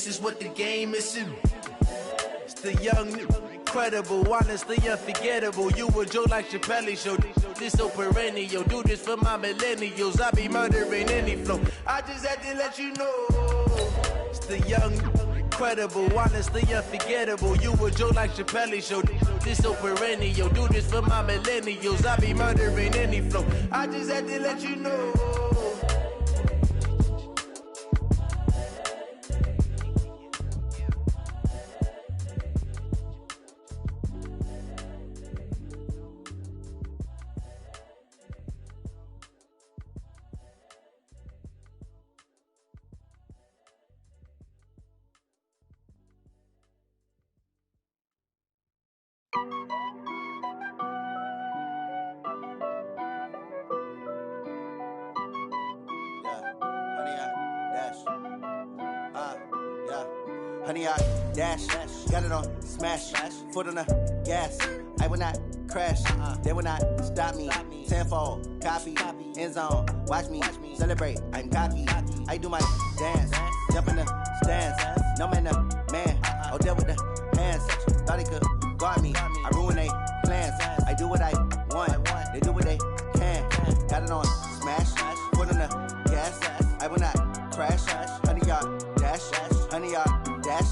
this is what the game is. It's the young, incredible, honestly unforgettable. You a Joe like Chappelle show. This so perennial. Do this for my millennials. I be murdering any flow. I just had to let you know. It's the young, incredible, honestly unforgettable. You a Joe like Chappelle show. This so perennial. Do this for my millennials. I be murdering any flow. I just had to let you know. Honey, I dash, got it on smash, foot on the gas. I will not crash, they will not stop me. Tenfold, copy, end zone, watch me celebrate. I'm cocky, I do my dance, jump in the stands. No man, the man, oh, deal with the hands. Thought he could guard me, I ruin they plans. I do what I want, they do what they can. Got it on smash, foot on the gas. I will not crash, honey, y'all dash, honey, y'all dash,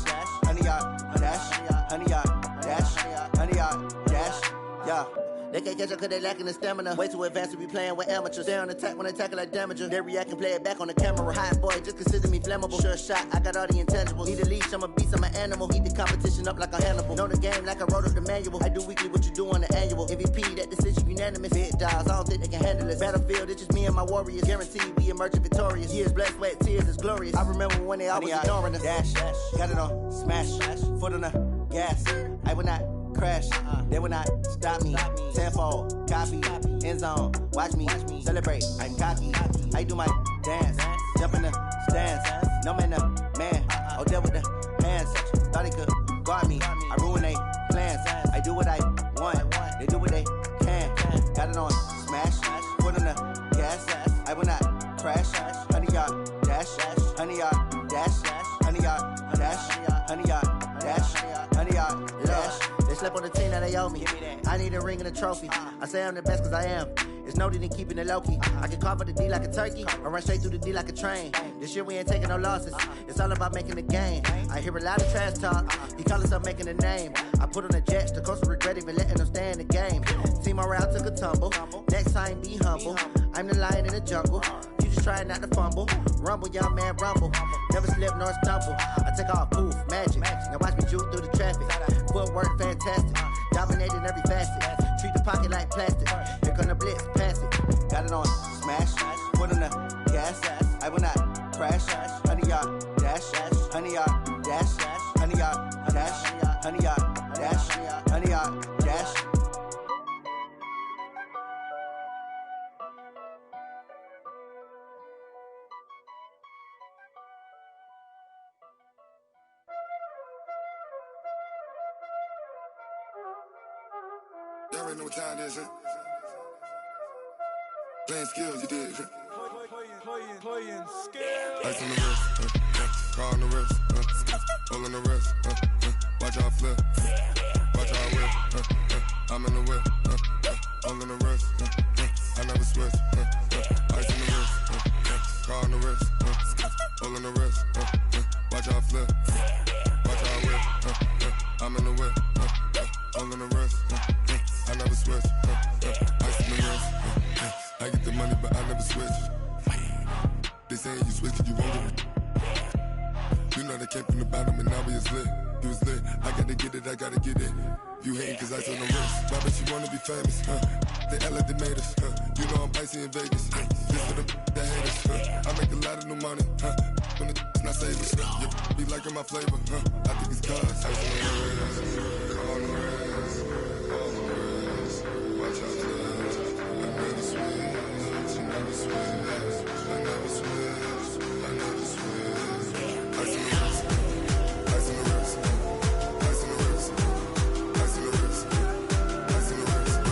honey, y'all dash, honey, y'all dash, honey, y'all dash, yeah. They can't catch up cause they lacking the stamina. Way too advanced to be playing with amateurs. They on attack when they tackle like damager. They react and play it back on the camera. Hot boy, just consider me flammable. Sure shot, I got all the intangibles. Need a leash, I'm a beast, I'm an animal. Heat the competition up like a Hannibal. Know the game like I wrote up the manual. I do weekly what you do on the annual. MVP, that decision unanimous. Big dogs, I don't think they can handle it. Battlefield, it's just me and my warriors. Guaranteed we emerging victorious. Years, blood, sweat, tears, it's glorious. I remember when they always ignoring us. Dash, got it on smash, foot on the gas. I will not crash, they will not stop me. Tenfold, copy, end zone, watch me celebrate. I'm cocky, I do my dance, jump in the stands. No man, the man, oh, deal with the hands. Thought he could guard me, I ruin they plans. I do what I want, they do what they can. Got it on smash, foot on the gas. I will not crash, honey, y'all dash, honey, y'all dash, honey, y'all dash, honey, y'all dash, honey, y'all dash. They slept on the team that they owe me. I need a ring and a trophy. I say I'm the best cause I am. It's no need in keeping it low-key. I can carve up the D like a turkey or run straight through the D like a train. This year we ain't taking no losses. It's all about making the game. I hear a lot of trash talk. He call himself making a name. I put on the Jets. The coach will regret even letting them stay in the game. Team morale took a tumble. Next time be humble. I'm the lion in the jungle. You just try not to fumble. Rumble, young man, rumble. Never slip nor stumble. I take off, poof, magic. Now watch me juke through the traffic. Footwork fantastic. Dominating every facet. Treat the pocket like plastic. Here come the blitz, pass it. Got it on smash, foot on the gas. I will not crash. Honey, y'all dash, honey, y'all dash, honey, y'all dash, honey, y'all dash, honey, y'all dash. Y'all already know what time it is, huh? Playing skills, you did. Playing skills. Ice on the wrist, car on the wrist, hole in the wrist, watch out flip, watch out whip, I'm in the whip, hole in the wrist, I never switch, ice on the wrist, car on the wrist, hole in the wrist, watch out flip, watch out whip, I'm in the whip, hole in the wrist, I never switch, ice on the wrist, I get the money but I never switch. They saying you switch, you won't get it. You know they came from the bottom and now we is lit. You was lit, I gotta get it, I gotta get it. You hating cause ice on the wrist. Why bet you wanna be famous, They act like they made us, You know I'm icy in Vegas, This for the that hate us, I make a lot of new money, When it's not savers, You be liking my flavor, I think it's cause ice on the wrist, on the wrist, on the wrist. Watch out, I never switch, I never switch. I never switch, I never switch. Ice in the wrist, ice in the wrist, ice in the wrist, ice in the wrist, ice in the wrist.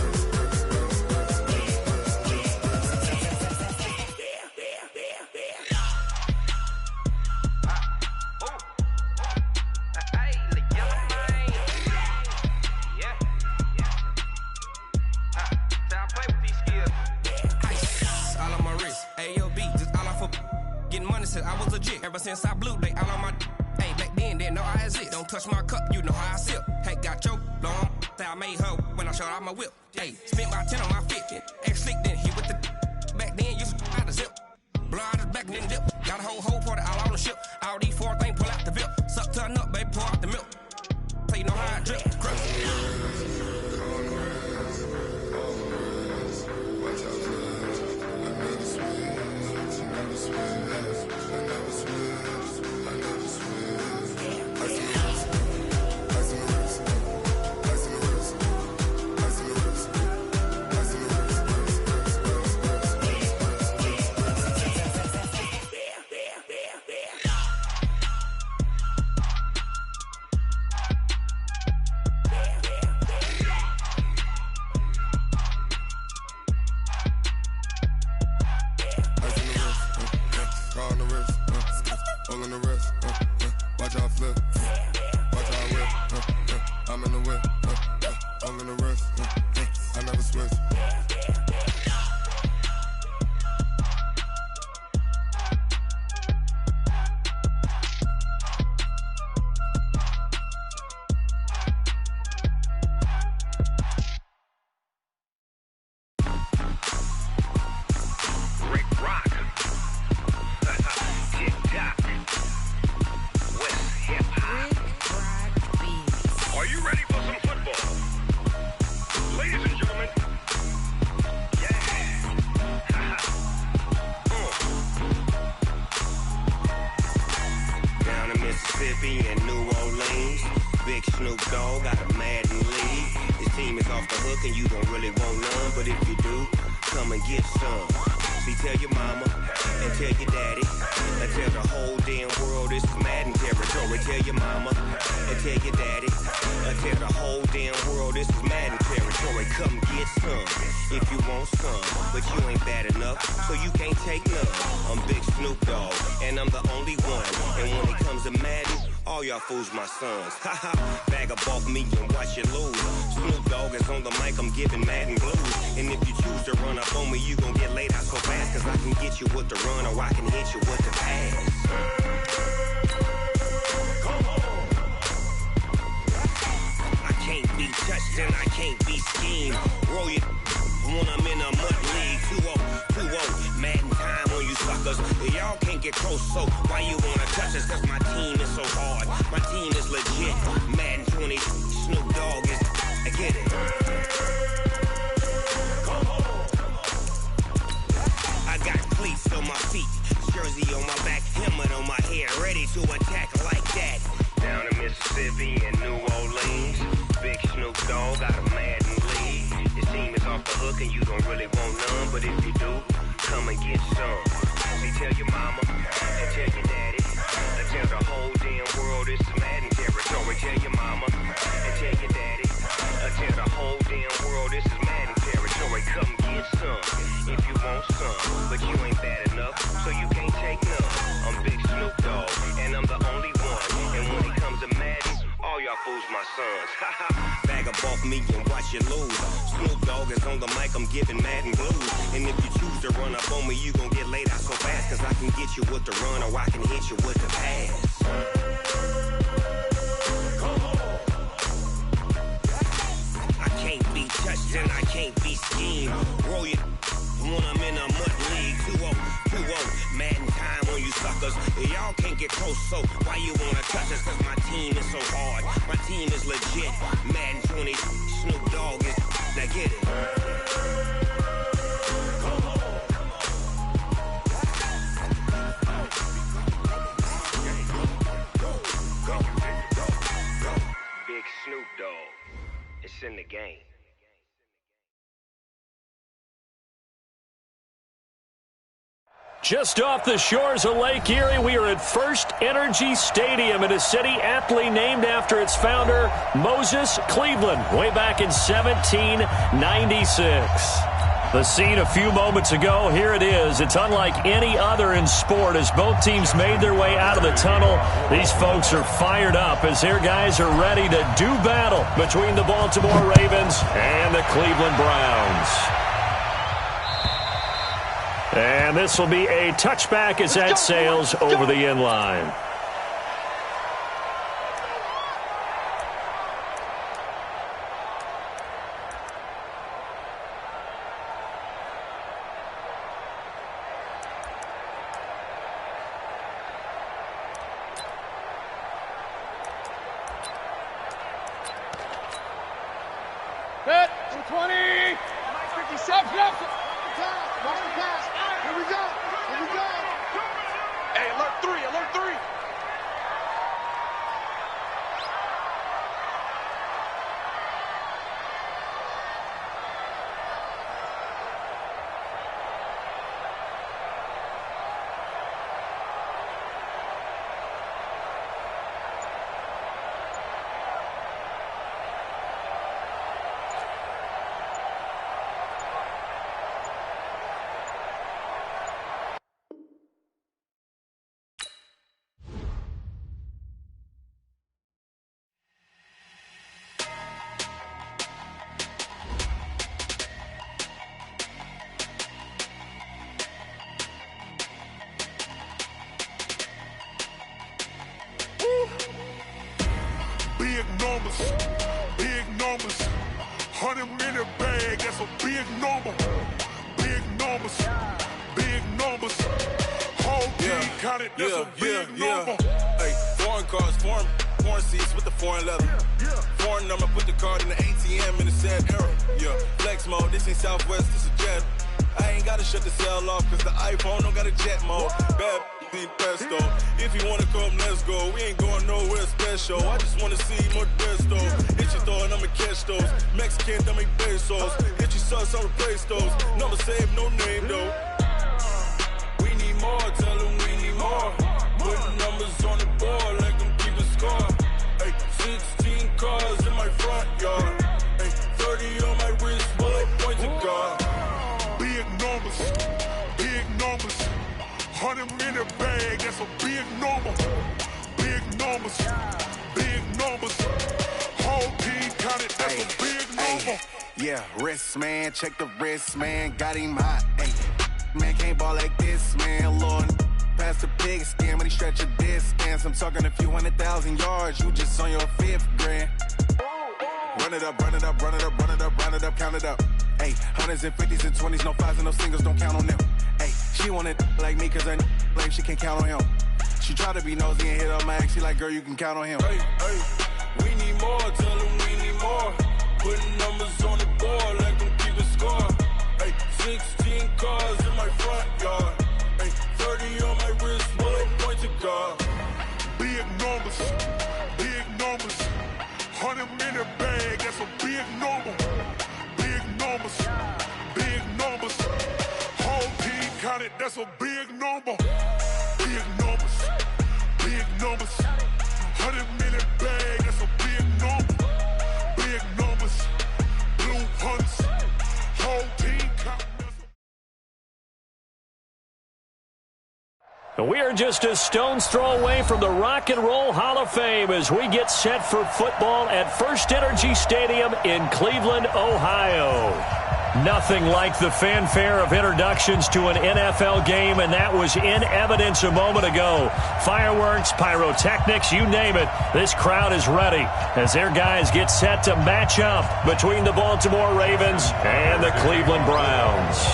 since I blew, they all on my. Hey, back then, didn't know I exist. Don't touch my cup, you know how I sip. Hey, got your long. I made her when I showed out my whip. Hey, spent about 10 on my fit. Ex-slick, then hit with the. Back then, you out the zip. Blow out his back, then dip. Got a whole party all on the ship. All these four things, pull out the VIP. Suck to a nut, baby, pour out the milk. So you know how I drip. Fools my sons. Haha, bag up off me and watch you lose. Snoop Dogg is on the mic, I'm giving Madden blues. And if you choose to run up on me, you gon' get laid out so fast. Cause I can get you with the run or I can hit you with the pass. I can't be touched and I can't be schemed. Roll you when I'm in a mud league. 2-0, Madden time on you suckers. Y'all can't get close, so why you wanna touch us? Cause my team is so hard. My team is legit. Madden 20, Snoop Dogg is. I get it. I got cleats on my feet, jersey on my back, helmet on my head, ready to attack like that. Down in Mississippi and New Orleans, big Snoop Dogg got a Madden league. Your team is off the hook and you don't really want none, but if you do, come and get some. See, tell your mama and tell your daddy. Tell the whole damn world this is Madden territory. Tell your mama and tell your daddy. Tell the whole damn world this is Madden territory. Come get some if you want some, but you ain't bad enough, so you can't take none. I'm Big Snoop Dogg, and I'm the only one. And when it comes to Madden, all y'all fools my sons. Bag up off me and watch you lose. Snoop Dogg is on the mic, I'm giving Madden blues. And if you choose to run up on me, you gon' get laid out so fast. Cause I can get you with the run or I can hit you with the pass. I can't be touched and I can't be schemed. Roll you when I'm in a mud league. 2-0, Madden time on you suckers. Y'all can't get close, so why you wanna touch us? Cause my team is so hard. My team is legit. Madden 20, Snoop Dogg is. Now get it. Big Snoop Dogg. It's in the game. Just off the shores of Lake Erie, we are at First Energy Stadium in a city aptly named after its founder, Moses Cleveland, way back in 1796. The scene a few moments ago, here it is. It's unlike any other in sport as both teams made their way out of the tunnel. These folks are fired up as their guys are ready to do battle between the Baltimore Ravens and the Cleveland Browns. And this will be a touchback as that sails over the end line. Hit, 20. 57. Here we go. Hey, alert 3. Big numbers. 100-minute bag, that's a big number. Big numbers. Whole team counted, that's a big number. Hey, foreign cars, foreign seats with the foreign leather. Foreign number, put the card in the ATM in the sad era. Yeah, flex mode, this ain't Southwest, this is Jet. I ain't gotta shut the cell off, cause the iPhone don't got a jet mode. Bad need pesto. If you wanna come, let's go. We ain't going nowhere special. I just wanna see more desto. Hit your throw and I'ma catch those. Mexican, that make pesos. Hit your sauce, I'll replace those. Number save, no name though. We need more, tell them we need more. Putting numbers on the board, like them keep a score. Hey, 16 cars in my front yard. Hey, 30 on my wrist, bullet point to God. Big numbers. 100-minute bag, that's a big number. Big numbers. Whole team counted, that's a big number. Yeah, wrist man, check the wrist man, got him hot. Ay, man can't ball like this, man. Lord, past the pig skin when he stretch a distance. I'm talking a few 100,000 yards, you just on your 5th grand. Run it up, count it up. Ay, hundreds and 50s and 20s, no 5s and no singles, don't count on them. Ay, she want it like me cause her blame, she can't count on him. She try to be nosy and hit up my ex, she like, girl, you can count on him. Hey, we need more, tell them we need more. Putting numbers on the board, like them keep a score. Hey, 16 cars in my front yard. Hey, 30 on my wrist, bullet point to God. Big numbers. 100-minute bag, that's a big number. Big numbers. Whole team counted, that's a big number. Big numbers. 100-minute bag, that's a big number. Big numbers. Blue hunts. Whole team counted. We are just a stone's throw away from the Rock and Roll Hall of Fame as we get set for football at First Energy Stadium in Cleveland, Ohio. Nothing like the fanfare of introductions to an NFL game, and that was in evidence a moment ago. Fireworks, pyrotechnics, you name it. This crowd is ready as their guys get set to match up between the Baltimore Ravens and the Cleveland Browns.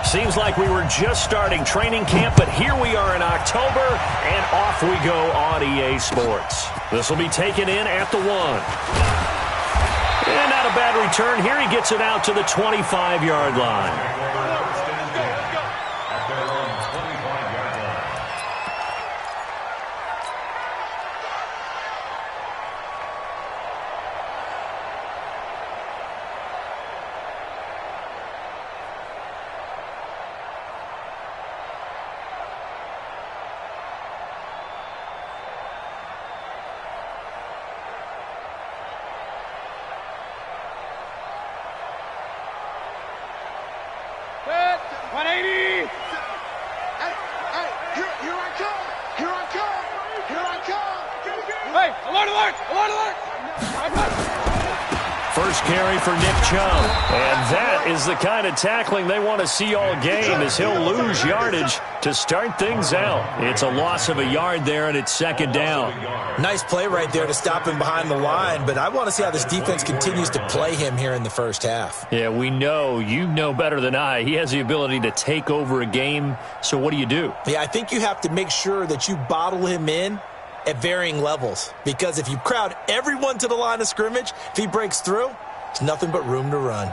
Seems like we were just starting training camp, but here we are in October, and off we go on EA Sports. This will be taken in at the 1. And not a bad return here. He gets it out to the 25-yard line. Hey, Alert, alert! Alert, alert! First carry for Nick Chubb. And that is the kind of tackling they want to see all game, as he'll lose yardage to start things out. It's a loss of a yard there, and it's second down. Nice play right there to stop him behind the line, but I want to see how this defense continues to play him here in the first half. Yeah, we know. You know better than I. He has the ability to take over a game, so what do? Yeah, I think you have to make sure that you bottle him in at varying levels, because if you crowd everyone to the line of scrimmage, if he breaks through, there's nothing but room to run.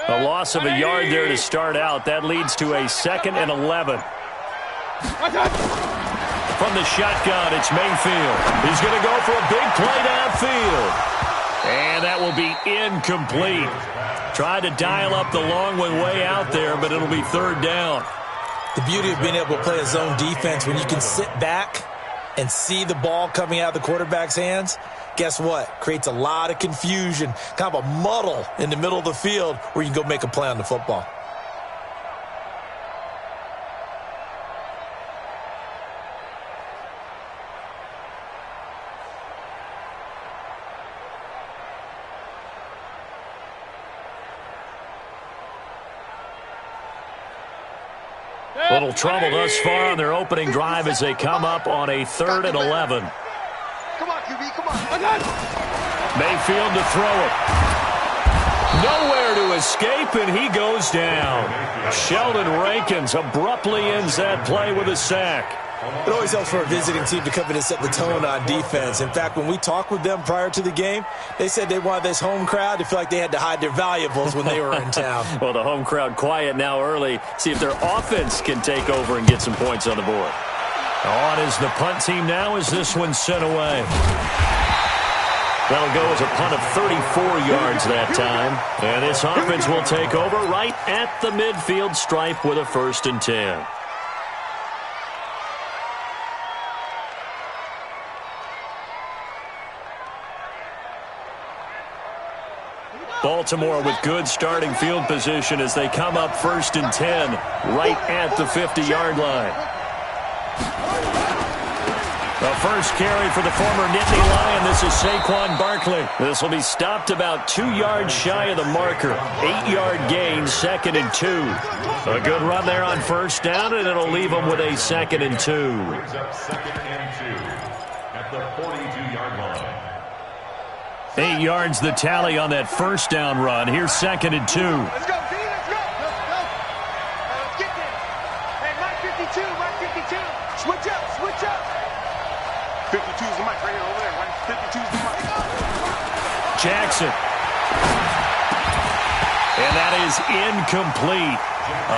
A loss of a yard there to start out. That leads to a 2nd and 11. From the shotgun, it's Mayfield. He's going to go for a big play downfield. And that will be incomplete. Tried to dial up the long one way out there, but it'll be third down. The beauty of being able to play a zone defense, when you can sit back and see the ball coming out of the quarterback's hands, guess what? Creates a lot of confusion, kind of a muddle in the middle of the field where you can go make a play on the football. Little trouble thus far on their opening drive as they come up on a 3rd and 11. Come on, QB, come on. Mayfield to throw it. Nowhere to escape, and he goes down. Sheldon Rankins abruptly ends that play with a sack. It always helps for a visiting team to come in and set the tone on defense. In fact, when we talked with them prior to the game, they said they wanted this home crowd to feel like they had to hide their valuables when they were in town. Well, the home crowd quiet now early. See if their offense can take over and get some points on the board. On is the punt team now as this one's sent away. That'll go as a punt of 34 yards that time. And this offense will take over right at the midfield stripe with a 1st and 10. Baltimore with good starting field position as they come up 1st and 10 right at the 50-yard line. The first carry for the former Nittany Lion. This is Saquon Barkley. This will be stopped about 2 yards shy of the marker. 8-yard gain, 2nd and 2. A good run there on 1st down, and it'll leave them with a 2nd and 2. Brings up 2nd and 2 at the 42-yard line. 8 yards the tally on that 1st down run. Here's 2nd and 2. Let's go, D, let's go. Let's get there. Hey, Mike 52, Mike 52. Switch up, switch up. 52's the mic right here over there, right? 52's the mic. Jackson. And that is incomplete.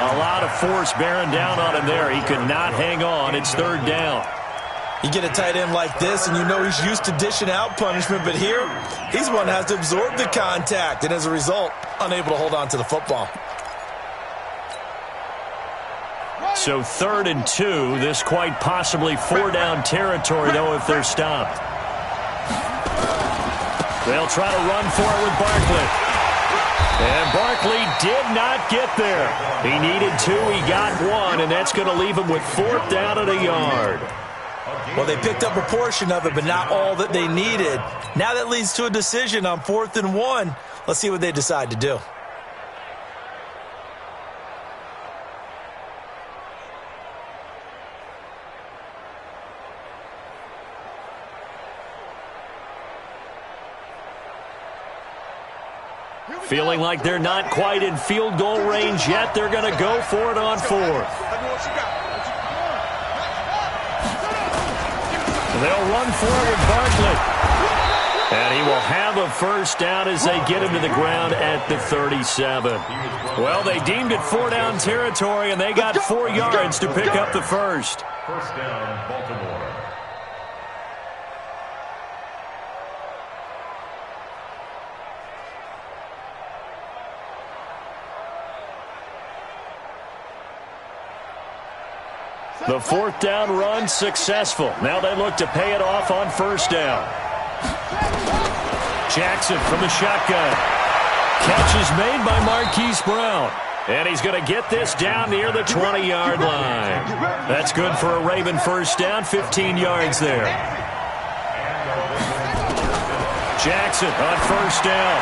A lot of force bearing down on him there. He could not hang on. It's 3rd down. You get a tight end like this, and you know he's used to dishing out punishment, but here, he's one that has to absorb the contact, and as a result, unable to hold on to the football. So 3rd and 2, this quite possibly 4-down territory, though, if they're stopped. They'll try to run for it with Barkley. And Barkley did not get there. He needed 2, he got 1, and that's going to leave him with 4th down and a yard. Well, they picked up a portion of it, but not all that they needed. Now that leads to a decision on 4th and 1. Let's see what they decide to do. Feeling like they're not quite in field goal range yet, they're going to go for it on 4th. They'll run forward with Barkley. And he will have a 1st down as they get him to the ground at the 37. Well, they deemed it 4-down territory, and they got 4 yards to pick up the 1st. 1st down, Baltimore. The 4th down run successful. Now they look to pay it off on 1st down. Jackson from the shotgun. Catch is made by Marquise Brown. And he's going to get this down near the 20-yard line. That's good for a Raven first down, 15 yards there. Jackson on first down.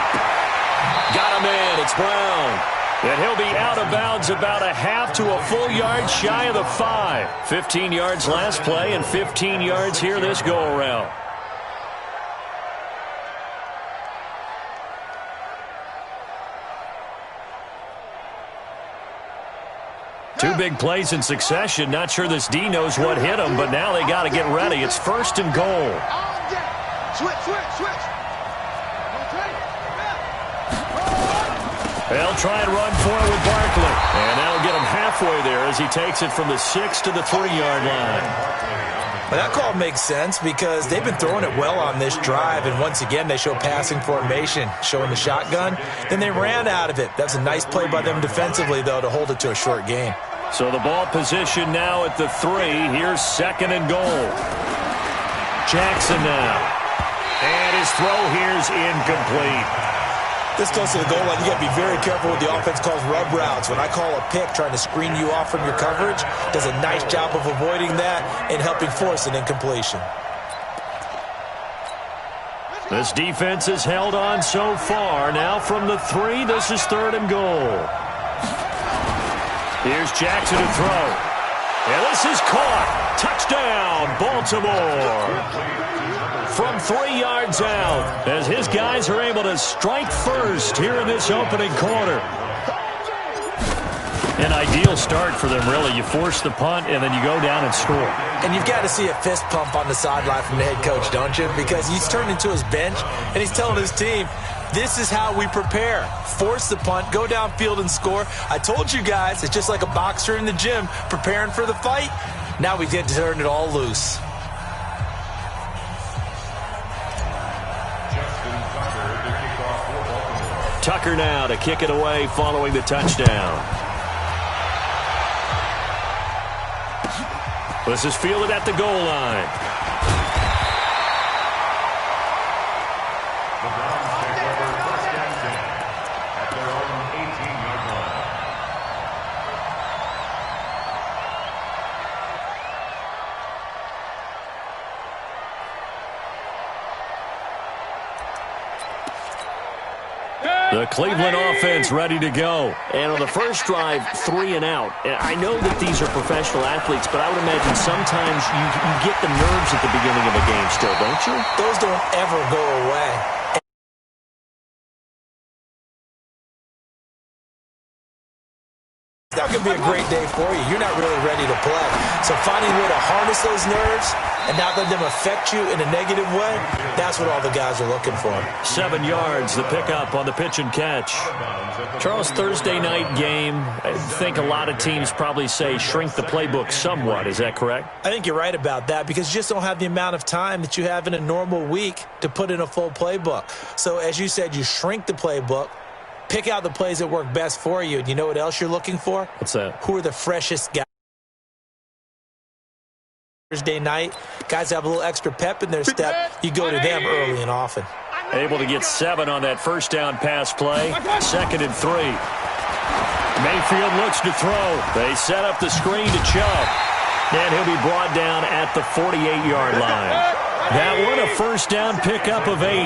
Got him in. It's Brown. And he'll be out of bounds about a half to a full yard shy of the 5. 15 yards last play and 15 yards here this go-around. Two big plays in succession. Not sure this D knows what hit him, but now they got to get ready. It's first and goal. They'll try and run for it with Barkley. And that'll get him halfway there as he takes it from the 6 to the 3-yard line. Well, that call makes sense because they've been throwing it well on this drive, and once again they show passing formation, showing the shotgun. Then they ran out of it. That's a nice play by them defensively, though, to hold it to a short gain. So the ball position now at the 3. Here's second and goal. Jackson now. And his throw here's incomplete. This close to the goal line, you got to be very careful with the offense calls rub routes. When I call a pick trying to screen you off from your coverage, does a nice job of avoiding that and helping force an incompletion. This defense has held on so far. Now from the 3, this is third and goal. Here's Jackson to throw. And this is caught. Touchdown, Baltimore. From 3 yards out, as his guys are able to strike first here in this opening quarter. An ideal start for them, really. You force the punt, and then you go down and score. And you've got to see a fist pump on the sideline from the head coach, don't you? Because he's turned into his bench, and he's telling his team, this is how we prepare. Force the punt, go downfield and score. I told you guys, it's just like a boxer in the gym preparing for the fight. Now we get to turn it all loose. Tucker now to kick it away following the touchdown. This is fielded at the goal line. The Browns take over first and 10 at their own 18-yard line. The Cleveland offense ready to go. And on the first drive, 3 and out. I know that these are professional athletes, but I would imagine sometimes you get the nerves at the beginning of a game still, don't you? Those don't ever go away. That could be a great day for you. You're not really ready to play. So finding a way to harness those nerves and not let them affect you in a negative way, that's what all the guys are looking for. 7 yards, the pickup on the pitch and catch. Charles, Thursday night game, I think a lot of teams probably say shrink the playbook somewhat. Is that correct? I think you're right about that because you just don't have the amount of time that you have in a normal week to put in a full playbook. So as you said, you shrink the playbook. Pick out the plays that work best for you. And you know what else you're looking for? What's that? Who are the freshest guys? Thursday night, guys have a little extra pep in their step. You go to them early and often. Able to get 7 on that first down pass play. Second and 3. Mayfield looks to throw. They set up the screen to Chubb. And he'll be brought down at the 48-yard line. That one a first down pickup of 8.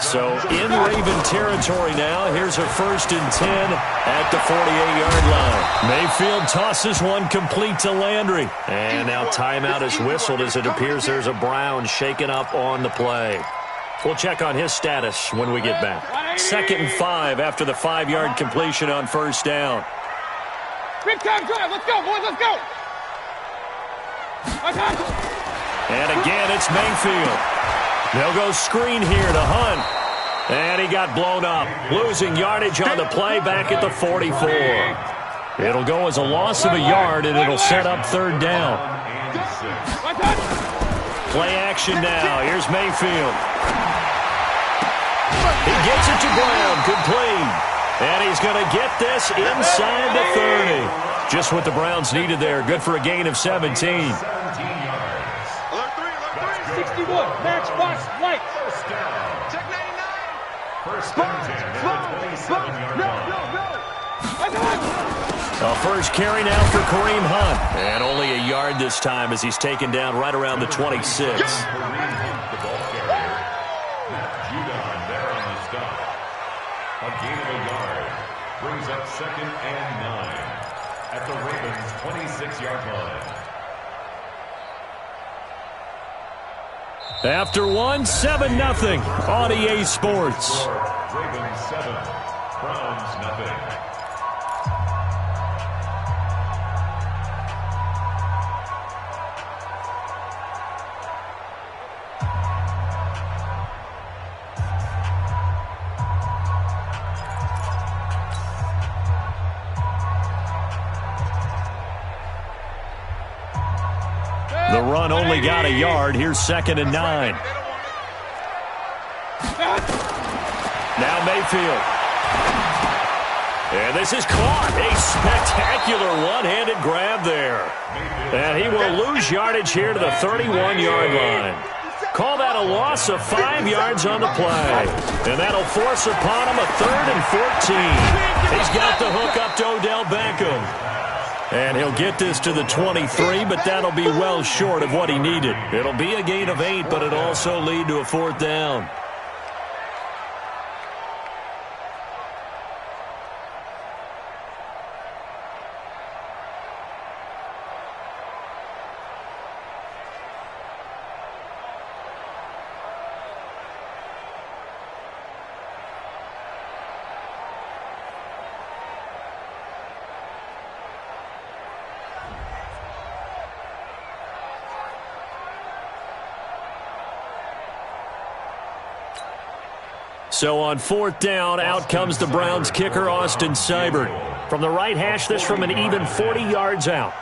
So in Raven territory now. Here's a first and 10 at the 48-yard line. Mayfield tosses one complete to Landry. And now timeout is whistled as it appears there's a Brown shaken up on the play. We'll check on his status when we get back. 2nd and 5 after the 5-yard completion on first down. Big time drive. Let's go, boys. Let's go. And again, it's Mayfield. They'll go screen here to Hunt. And he got blown up. Losing yardage on the play back at the 44. It'll go as a loss of a yard, and it'll set up third down. Play action now. Here's Mayfield. He gets it to Brown. Complete. And he's going to get this inside the 30. Just what the Browns needed there. Good for a gain of 17. 61. Matchbox light. First and 10 at the 27-yard line. A first carry now for Kareem Hunt. And only a yard this time as he's taken down right around the 26. Kareem Hunt, the ball carrier. Matt Judon there on the stop. A gain of a yard. Brings up 2nd and 9 at the Ravens' 26-yard line. After 7-0 on EA Sports. Ravens 7, Browns nothing. The run only got a yard. Here's 2nd and 9. Now Mayfield. And this is caught. A spectacular one-handed grab there. And he will lose yardage here to the 31-yard line. Call that a loss of 5 yards on the play. And that'll force upon him a 3rd and 14. He's got the hook up to Odell Beckham. And he'll get this to the 23, but that'll be well short of what he needed. It'll be a gain of 8, but it'll also lead to a 4th down. So on 4th down, out comes the Browns kicker, Austin Seibert. From the right hash, this from an even 40 yards out.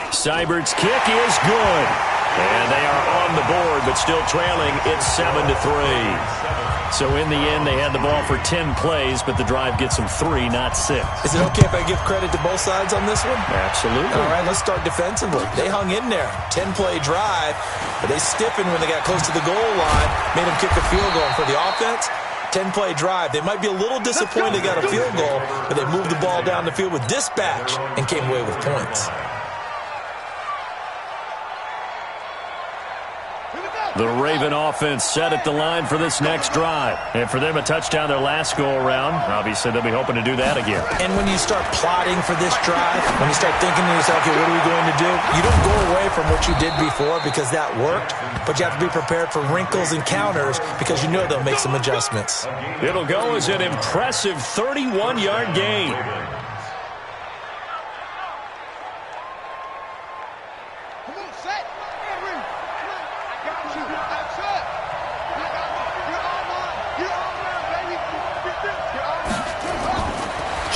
Seibert's kick is good. And they are on the board, but still trailing. It's 7-3. So in the end, they had the ball for 10 plays, but the drive gets them 3, not 6. Is it okay if I give credit to both sides on this one? Absolutely. All right, let's start defensively. They hung in there. 10-play drive, but they stiffened when they got close to the goal line, made them kick a field goal. For the offense, 10-play drive. They might be a little disappointed they got a field goal, but they moved the ball down the field with dispatch and came away with points. The Raven offense set at the line for this next drive. And for them, a touchdown their last go-around. Obviously, they'll be hoping to do that again. And when you start plotting for this drive, when you start thinking to yourself, okay, what are we going to do? You don't go away from what you did before because that worked, but you have to be prepared for wrinkles and counters because you know they'll make some adjustments. It'll go as an impressive 31-yard gain.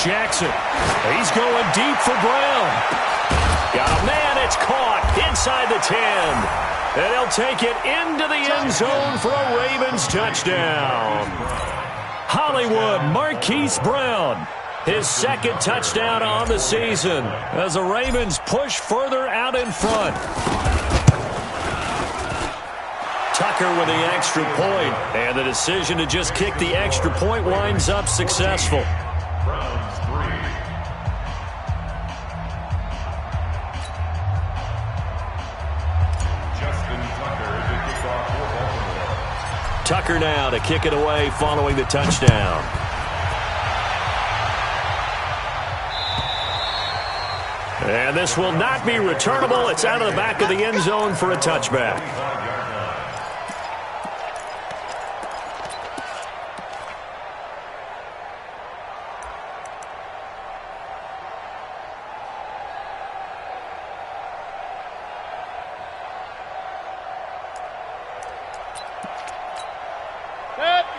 Jackson, he's going deep for Brown. Got a man, it's caught inside the 10. And he'll take it into the end zone for a Ravens touchdown. Hollywood Marquise Brown, his 2nd touchdown on the season as the Ravens push further out in front. Tucker with the extra point, and the decision to just kick the extra point winds up successful. Browns 3. Justin Tucker, the kickoff for Baltimore. Tucker now to kick it away following the touchdown. And this will not be returnable. It's out of the back of the end zone for a touchback.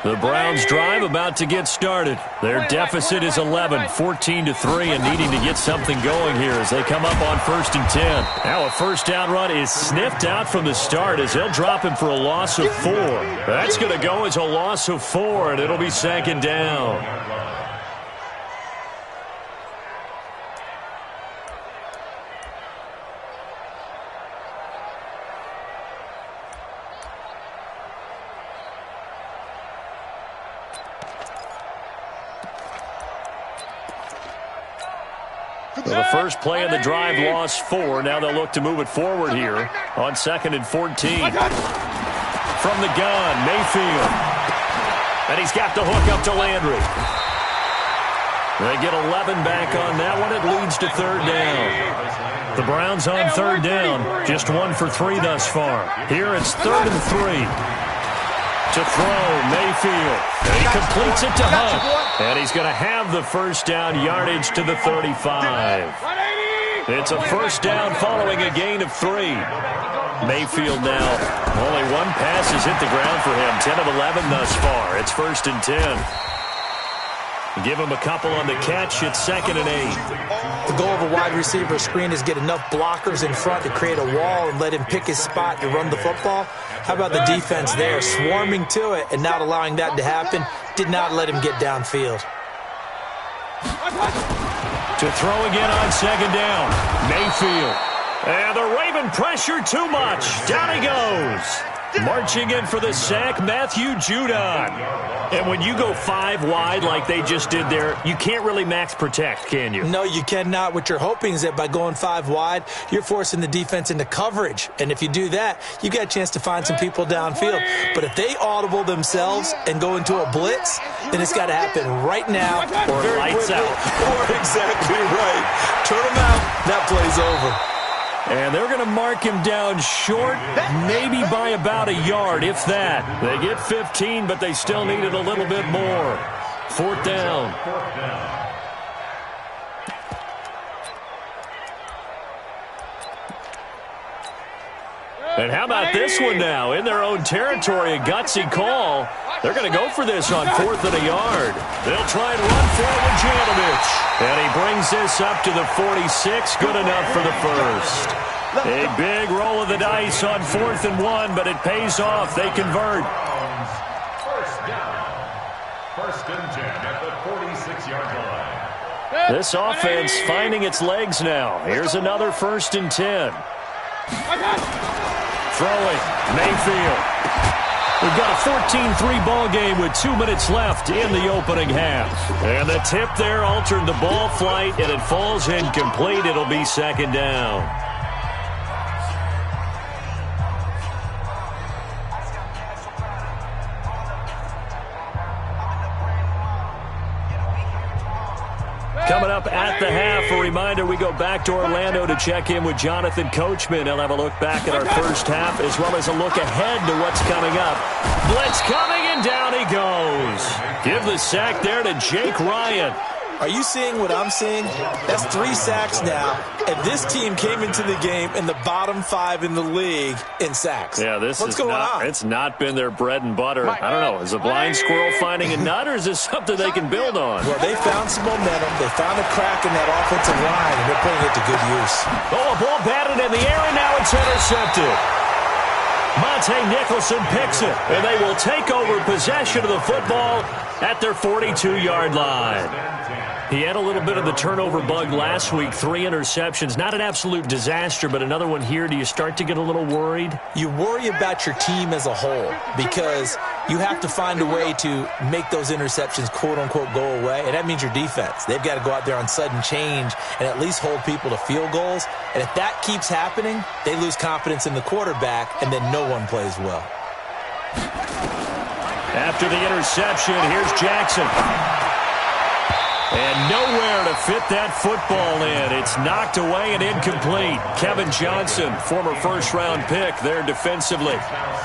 The Browns drive about to get started. Their deficit is 11, 14-3, and needing to get something going here as they come up on 1st and 10. Now a first down run is sniffed out from the start as they'll drop him for a loss of 4. That's going to go as a loss of 4, and it'll be 2nd down. Well, the first play of the drive lost 4. Now they'll look to move it forward here on 2nd and 14. From the gun, Mayfield. And he's got the hook up to Landry. They get 11 back on that one. It leads to 3rd down. The Browns on 3rd down. Just 1 for 3 thus far. Here it's 3rd and 3. To throw, Mayfield. And he completes it to Hunt. And he's going to have the first down yardage to the 35. It's a first down following a gain of 3. Mayfield now, only 1 pass has hit the ground for him. 10 of 11 thus far. It's 1st and 10. Give him a couple on the catch. It's 2nd and 8. The goal of a wide receiver screen is get enough blockers in front to create a wall and let him pick his spot to run the football. How about the defense there, swarming to it and not allowing that to happen? Did not let him get downfield. To throw again on 2nd down. Mayfield. And the Raven pressure too much. Down he goes. Marching in for the sack, Matthew Judon. And when you go 5 wide like they just did there, you can't really max protect, can you? No, you cannot. What you're hoping is that by going 5 wide, you're forcing the defense into coverage. And if you do that, you got a chance to find some people downfield. But if they audible themselves and go into a blitz, then it's got to happen right now. Or lights out. Or exactly right. Turn them out. That play's over. And they're going to mark him down short, maybe by about a yard, if that. They get 15, but they still needed a little bit more. 4th down. And how about this one now? In their own territory, a gutsy call. They're going to go for this on 4th and a yard. They'll try and run for it with Janovich. And he brings this up to the 46. Good enough for the first. A big roll of the dice on 4th and 1, but it pays off. They convert. First down. 1st and 10 at the 46-yard line. This offense finding its legs now. Here's another 1st and 10. Throwing, Mayfield. We've got a 14-3 ball game with 2 minutes left in the opening half. And the tip there altered the ball flight, and it falls incomplete. It'll be 2nd down. Coming up at the half, a reminder, we go back to Orlando to check in with Jonathan Coachman. He'll have a look back at our first half as well as a look ahead to what's coming up. Blitz coming, and down he goes. Give the sack there to Jake Ryan. Are you seeing what I'm seeing? That's 3 sacks now, and this team came into the game in the bottom 5 in the league in sacks. Yeah, What's going on? It's not been their bread and butter. I don't know. Is a blind squirrel finding a nut, or is this something they can build on? Well, they found some momentum. They found a crack in that offensive line, and they're putting it to good use. Oh, a ball batted in the air, and now it's intercepted. Monte Nicholson picks it, and they will take over possession of the football at their 42-yard line. He had a little bit of the turnover bug last week, 3 interceptions. Not an absolute disaster, but another one here. Do you start to get a little worried? You worry about your team as a whole because you have to find a way to make those interceptions, quote-unquote, go away, and that means your defense. They've got to go out there on sudden change and at least hold people to field goals. And if that keeps happening, they lose confidence in the quarterback, and then no one plays well. After the interception, here's Jackson. And nowhere to fit that football in. It's knocked away and incomplete. Kevin Johnson, former first-round pick there defensively.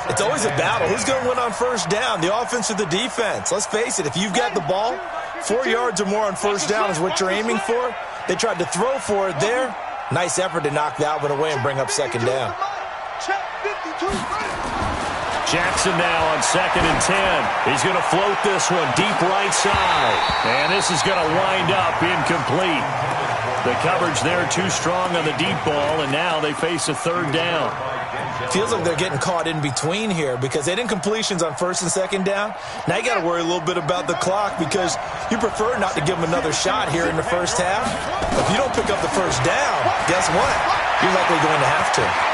It's always a battle. Who's going to win on first down, the offense or the defense? Let's face it, if you've got the ball, 4 yards or more on first down is what you're aiming for. They tried to throw for it there. Nice effort to knock that one away and bring up 2nd down. Jackson now on 2nd and 10. He's going to float this one deep right side. And this is going to wind up incomplete. The coverage there too strong on the deep ball, and now they face a 3rd down. Feels like they're getting caught in between here because they did incompletions on 1st and 2nd down. Now you got to worry a little bit about the clock because you prefer not to give them another shot here in the first half. If you don't pick up the first down, guess what? You're likely going to have to.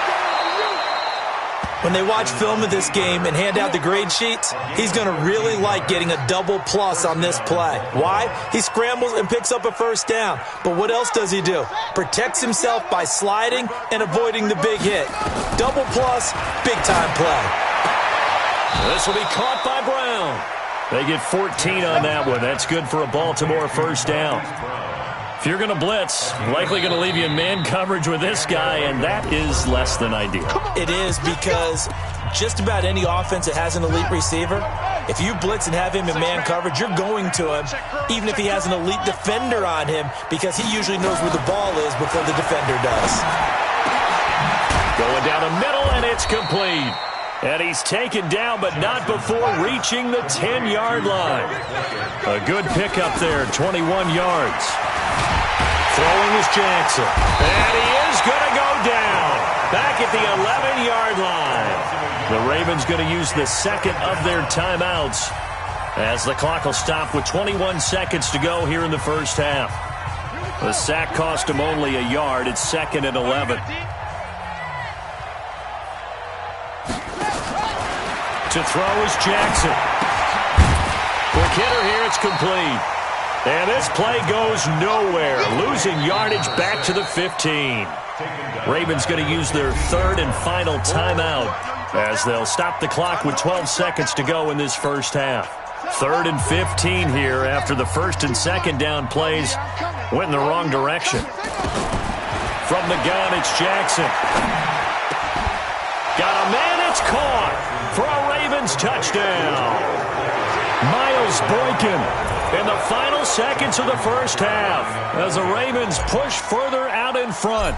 When they watch film of this game and hand out the grade sheets, he's going to really like getting a double plus on this play. Why? He scrambles and picks up a first down. But what else does he do? protects himself by sliding and avoiding the big hit. Double plus, big-time play. This will be caught by Brown. They get 14 on that one. That's good for a Baltimore first down. If you're going to blitz, likely going to leave you in man coverage with this guy, and that is less than ideal. It is, because just about any offense that has an elite receiver, if you blitz and have him in man coverage, you're going to him, even if he has an elite defender on him, because he usually knows where the ball is before the defender does. Going down the middle, and it's complete. And he's taken down, but not before reaching the 10-yard line. A good pickup there, 21 yards. Throwing is Jackson. And he is going to go down. Back at the 11-yard line. The Ravens going to use the second of their timeouts as the clock will stop with 21 seconds to go here in the first half. The sack cost him only a yard. It's 2nd and 11. To throw is Jackson. Quick hitter here, it's complete. And this play goes nowhere. Losing yardage back to the 15. Ravens going to use their third and final timeout as they'll stop the clock with 12 seconds to go in this first half. 3rd and 15 here after the first and second down plays went in the wrong direction. From the gun, it's Jackson. Got a man, it's caught for a Ravens touchdown. Miles Boykin in the final seconds of the first half as the Ravens push further out in front.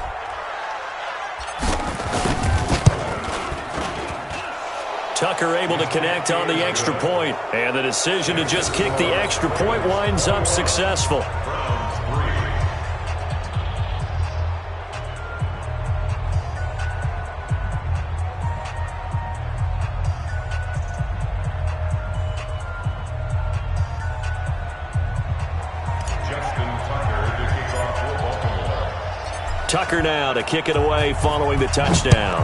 Tucker able to connect on the extra point, and the decision to just kick the extra point winds up successful. Tucker now to kick it away following the touchdown.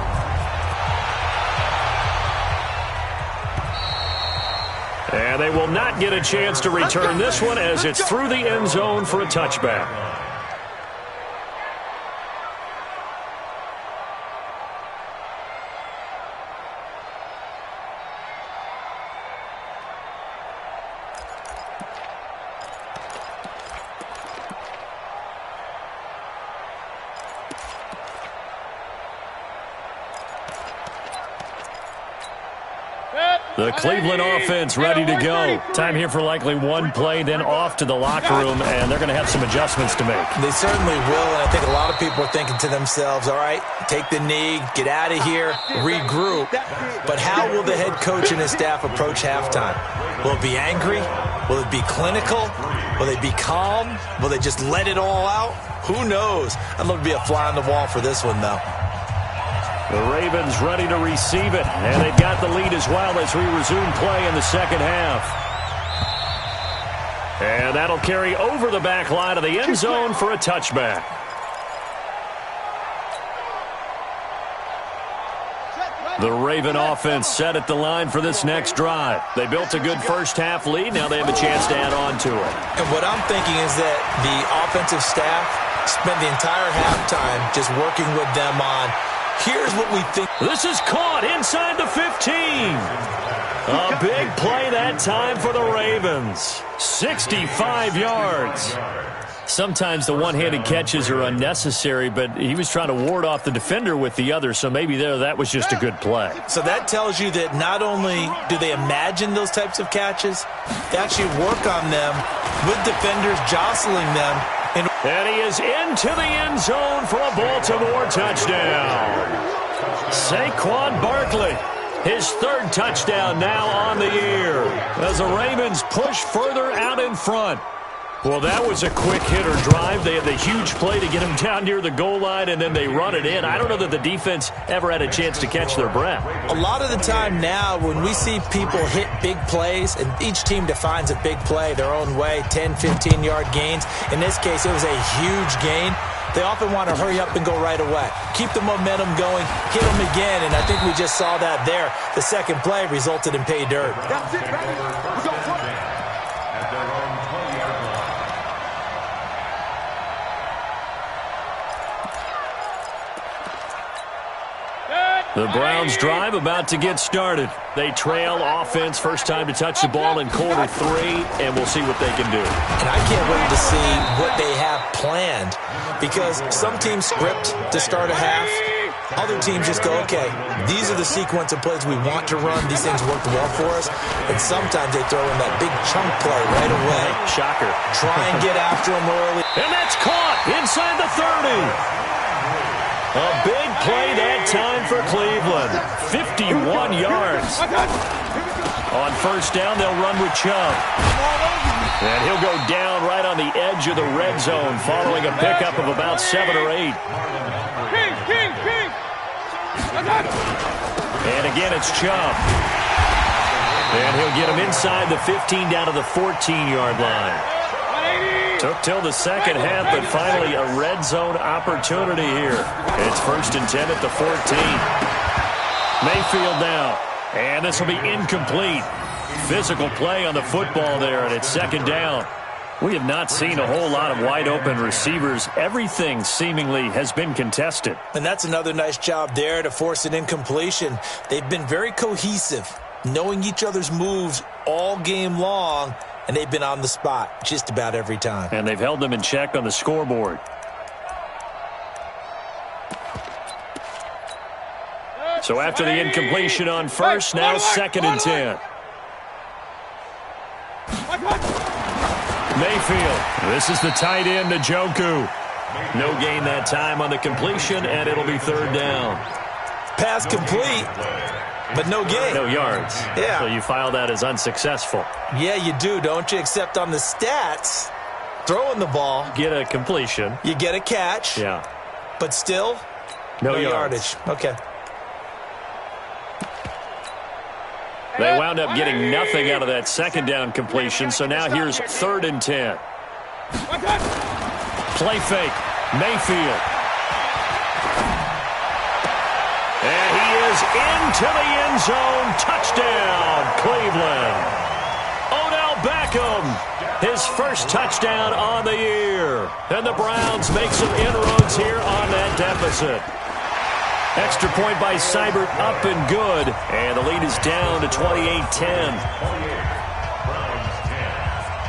And they will not get a chance to return this one as it's through the end zone for a touchback. The Cleveland offense ready to go. Time here for likely one play, then off to the locker room, and they're going to have some adjustments to make. They certainly will, and I think a lot of people are thinking to themselves, all right, take the knee, get out of here, regroup. But how will the head coach and his staff approach halftime? Will it be angry? Will it be clinical? Will they be calm? Will they just let it all out? Who knows? I'd love to be a fly on the wall for this one, though. The Ravens ready to receive it, and they've got the lead as well as we resume play in the second half. And that'll carry over the back line of the end zone for a touchback. The Raven offense set at the line for this next drive. They built a good first half lead. Now they have a chance to add on to it. And what I'm thinking is that the offensive staff spent the entire halftime just working with them on, here's what we think. This is caught inside the 15. A big play that time for the Ravens. 65 yards. Sometimes the one-handed catches are unnecessary, but he was trying to ward off the defender with the other, so maybe that was just a good play. So that tells you that not only do they imagine those types of catches, they actually work on them with defenders jostling them. And he is into the end zone for a Baltimore touchdown. Saquon Barkley, his third touchdown now on the year as the Ravens push further out in front. Well, that was a quick hitter drive. They had the huge play to get him down near the goal line, and then they run it in. I don't know that the defense ever had a chance to catch their breath. A lot of the time now when we see people hit big plays, and each team defines a big play their own way, 10, 15-yard gains. In this case, it was a huge gain. They often want to hurry up and go right away. Keep the momentum going, hit them again, and I think we just saw that there. The second play resulted in pay dirt. That's it, baby. We're going for it. The Browns drive about to get started. They trail offense, first time to touch the ball in quarter 3, and we'll see what they can do. And I can't wait to see what they have planned, because some teams script to start a half. Other teams just go, okay, these are the sequence of plays we want to run. These things work well for us. And sometimes they throw in that big chunk play right away. Shocker. Try and get after them early. And that's caught inside the 30. A big play that time for Cleveland. 51 yards. On first down, they'll run with Chubb. And he'll go down right on the edge of the red zone following a pickup of about 7 or 8. And again, it's Chubb. And he'll get him inside the 15 down to the 14-yard line. Took till the second half, but finally a red zone opportunity here. It's first and 10 at the 14. Mayfield now. And this will be incomplete. Physical play on the football there, and it's second down. We have not seen a whole lot of wide-open receivers. Everything seemingly has been contested. And that's another nice job there to force an incompletion. They've been very cohesive, knowing each other's moves all game long, and they've been on the spot just about every time. And they've held them in check on the scoreboard. So after the incompletion on first, now second and 10. Mayfield. This is the tight end, Njoku. No gain that time on the completion, and it'll be third down. Pass complete, but no gain. No yards. Yeah. So you file that as unsuccessful. Yeah, you do, don't you? Except on the stats, throwing the ball. Get a completion. You get a catch. Yeah. But still, no yardage. Okay. They wound up getting nothing out of that second down completion, so now here's third and 10. Play fake. Mayfield. And he is into the end zone. Touchdown, Cleveland. Odell Beckham, his first touchdown on the year. And the Browns make some inroads here on that deficit. Extra point by Seibert, up and good. And the lead is down to 28-10.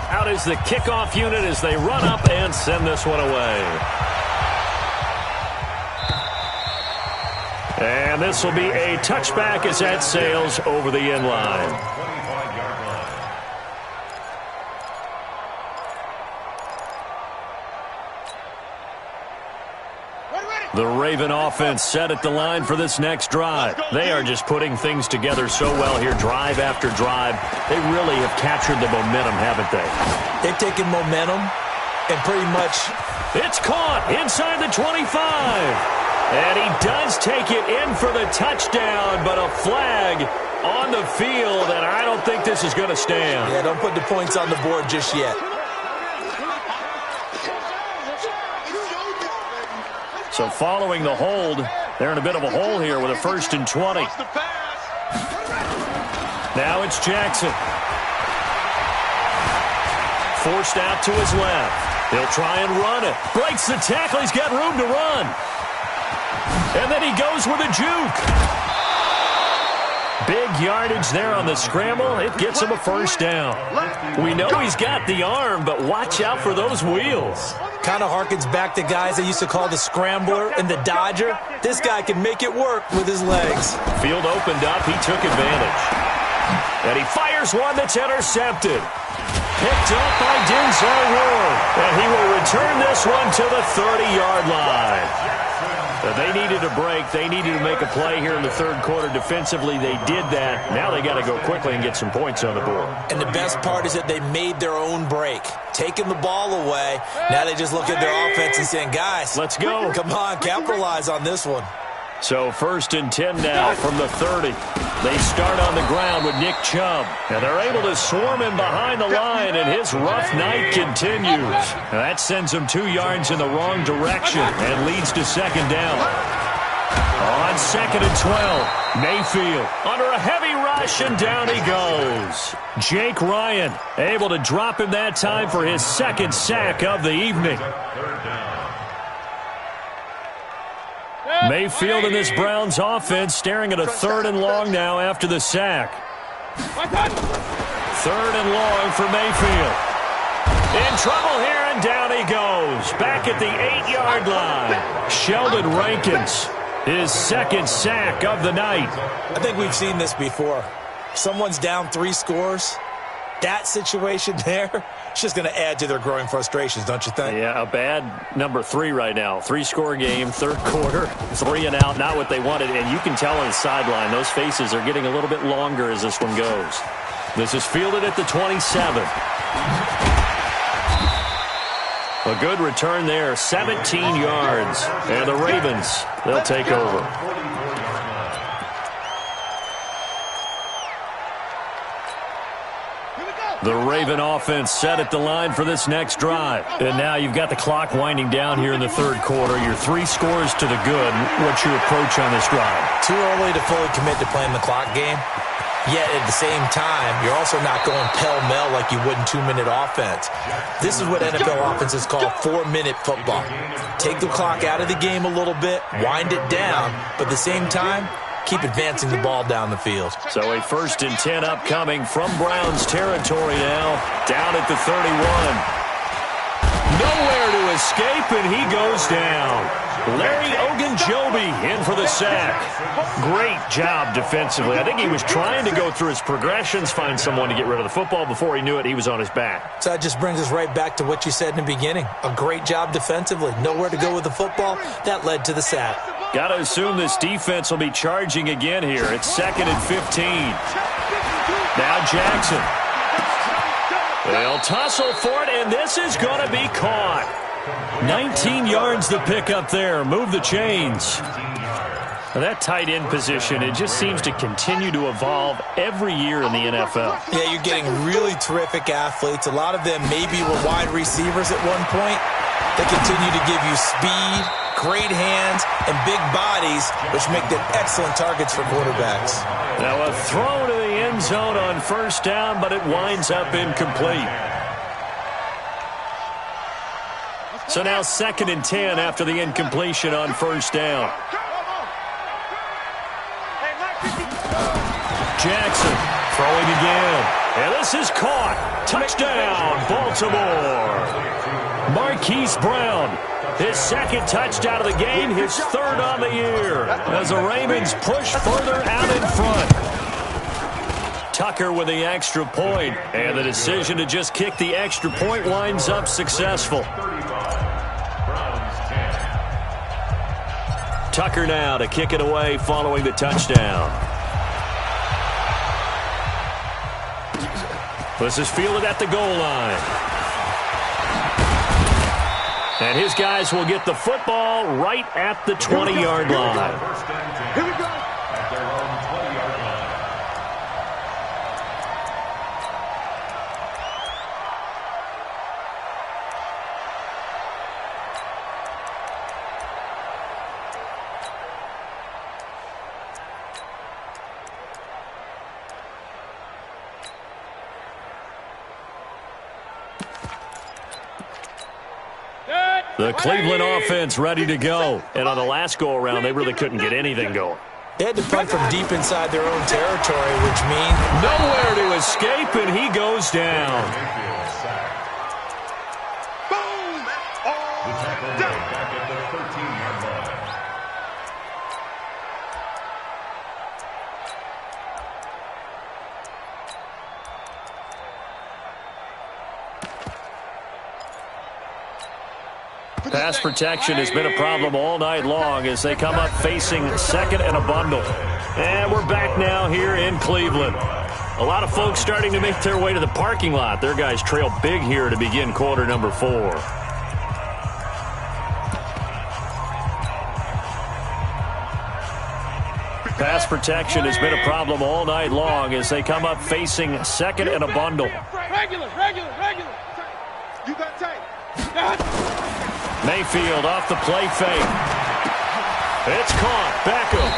Out is the kickoff unit as they run up and send this one away. And this will be a touchback as that sails over the end line. The Raven offense set at the line for this next drive. They are just putting things together so well here, drive after drive. They really have captured the momentum, haven't they? They've taken momentum and pretty much... It's caught inside the 25. And he does take it in for the touchdown, but a flag on the field, and I don't think this is going to stand. Yeah, don't put the points on the board just yet. So following the hold, they're in a bit of a hole here with a first and 20. Now it's Jackson. Forced out to his left. He'll try and run it. Breaks the tackle. He's got room to run. And then he goes with a juke. Big yardage there on the scramble. It gets him a first down. We know he's got the arm, but watch out for those wheels. Kind of harkens back to guys they used to call the scrambler and the dodger. This guy can make it work with his legs. Field opened up. He took advantage. And he fires one that's intercepted. Picked up by Denzel Ward. And he will return this one to the 30-yard line. They needed a break. They needed to make a play here in the third quarter. Defensively, they did that. Now they got to go quickly and get some points on the board. And the best part is that they made their own break. Taking the ball away. Now they just look at their offense and saying, guys, let's go. Come on, capitalize on this one. So first and 10 now from the 30. They start on the ground with Nick Chubb. And they're able to swarm him behind the line, and his rough night continues. Now that sends him 2 yards in the wrong direction and leads to second down. On second and 12, Mayfield under a heavy rush, and down he goes. Jake Ryan able to drop him that time for his second sack of the evening. Mayfield in this Browns offense staring at a 3rd and long now after the sack. 3rd and long for Mayfield. In trouble here, and down he goes. Back at the 8-yard line. Sheldon Rankins, his 2nd sack of the night. I think we've seen this before. Someone's down 3 scores. That situation there, it's just going to add to their growing frustrations, don't you think? Yeah, a bad number 3 right now. 3-score game, 3rd quarter, 3 and out, not what they wanted. And you can tell on the sideline, those faces are getting a little bit longer as this one goes. This is fielded at the 27. A good return there, 17 yards. And the Ravens, they'll take over. The Raven offense set at the line for this next drive. And now you've got the clock winding down here in the 3rd quarter. Your 3 scores to the good. What's your approach on this drive? Too early to fully commit to playing the clock game. Yet at the same time, you're also not going pell-mell like you would in 2-minute offense. This is what NFL offenses call 4-minute football. Take the clock out of the game a little bit, wind it down, but at the same time, keep advancing the ball down the field. So a 1st and 10 upcoming from Browns territory now, down at the 31. Nowhere to escape, and he goes down. Larry Ogunjobi in for the sack. Great job defensively. I think he was trying to go through his progressions, find someone to get rid of the football. Before he knew it, he was on his back. So that just brings us right back to what you said in the beginning. A great job defensively. Nowhere to go with the football. That led to the sack. Got to assume this defense will be charging again here. It's 2nd and 15. Now Jackson. They'll tussle for it, and this is going to be caught. 19 yards to pick up there. Move the chains. Now that tight end position, it just seems to continue to evolve every year in the NFL. Yeah, you're getting really terrific athletes. A lot of them maybe were wide receivers at one point. They continue to give you speed, great hands, and big bodies, which make them excellent targets for quarterbacks. Now a throw to the end zone on 1st down, but it winds up incomplete. So now 2nd and 10 after the incompletion on 1st down. Jackson throwing again. And this is caught. Touchdown, Baltimore. Marquise Brown, his 2nd touchdown of the game, his 3rd on the year, as the Ravens push further out in front. Tucker with the extra point, and the decision to just kick the extra point winds up successful. Tucker now to kick it away following the touchdown. This is fielded at the goal line. And his guys will get the football right at the 20-yard line. Here we go. The Cleveland offense ready to go. And on the last go-around, they really couldn't get anything going. They had to punt from deep inside their own territory, which means nowhere to escape, and he goes down. Boom! All done. Back at the 13-yard line. Pass protection has been a problem all night long as they come up facing 2nd and a bundle. And we're back now here in Cleveland. A lot of folks starting to make their way to the parking lot. Their guys trail big here to begin quarter number 4. Pass protection has been a problem all night long as they come up facing 2nd and a bundle. Regular. You got tight. Mayfield off the play fake. It's caught. Beckham.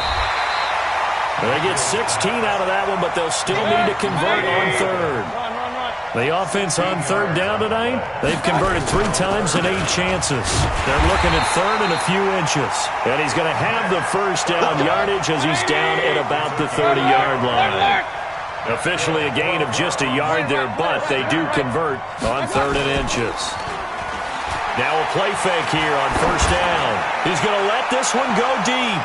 They get 16 out of that one, but they'll still need to convert on 3rd. Run. The offense on third down tonight, they've converted 3 times and 8 chances. They're looking at third and a few inches. And he's going to have the first down yardage as he's down at about the 30-yard line. Officially a gain of just a yard there, but they do convert on third and inches. Now a play fake here on first down. He's going to let this one go deep.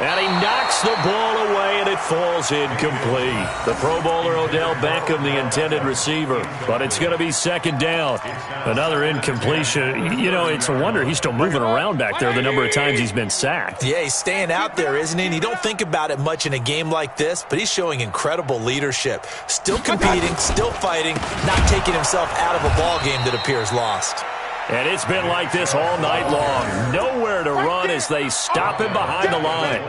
And he knocks the ball away, and it falls incomplete. The Pro Bowler Odell Beckham, the intended receiver. But it's going to be second down. Another incompletion. You know, it's a wonder he's still moving around back there the number of times he's been sacked. Yeah, he's staying out there, isn't he? And you don't think about it much in a game like this, but he's showing incredible leadership. Still competing, still fighting, not taking himself out of a ball game that appears lost. And it's been like this all night long. Nowhere to run as they stop him behind the line.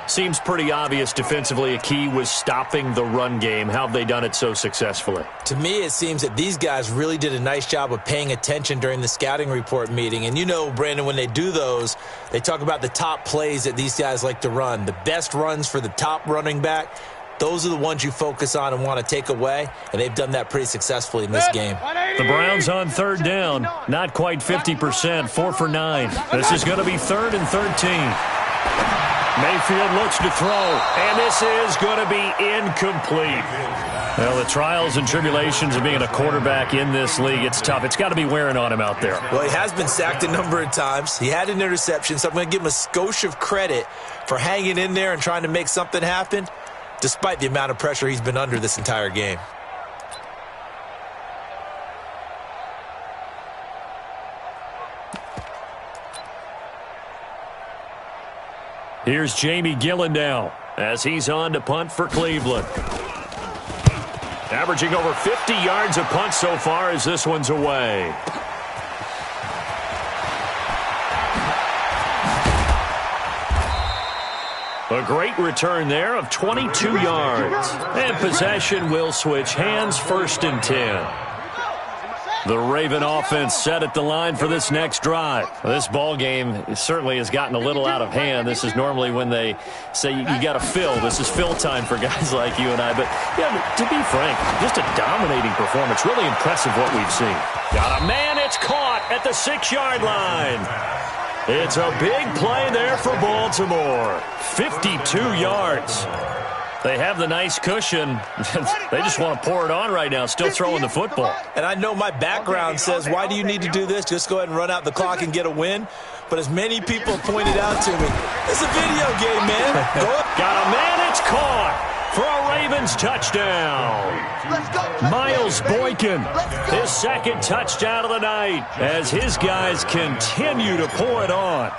Seems pretty obvious defensively a key was stopping the run game. How have they done it so successfully? To me, it seems that these guys really did a nice job of paying attention during the scouting report meeting. And you know, Brandon, when they do those, they talk about the top plays that these guys like to run. The best runs for the top running back. Those are the ones you focus on and want to take away, and they've done that pretty successfully in this game. The Browns on third down, not quite 50%, 4 for 9. This is going to be 3rd and 13. Mayfield looks to throw, and this is going to be incomplete. Well, the trials and tribulations of being a quarterback in this league, it's tough. It's got to be wearing on him out there. Well, he has been sacked a number of times. He had an interception, so I'm going to give him a skosh of credit for hanging in there and trying to make something happen, despite the amount of pressure he's been under this entire game. Here's Jamie Gillen now as he's on to punt for Cleveland. Averaging over 50 yards a punt so far as this one's away. A great return there of 22 yards. And possession will switch hands, 1st and 10. The Raven offense set at the line for this next drive. This ball game certainly has gotten a little out of hand. This is normally when they say you got to fill. This is fill time for guys like you and I. But yeah, to be frank, just a dominating performance. Really impressive what we've seen. Got a man, it's caught at the 6-yard line. It's a big play there for Baltimore. 52 yards. They have the nice cushion. They just want to pour it on right now, still throwing the football. And I know my background says, why do you need to do this? Just go ahead and run out the clock and get a win. But as many people pointed out to me, it's a video game, man. Got a man, it's caught for a Ravens touchdown. Miles Boykin, his 2nd touchdown of the night as his guys continue to pour it on.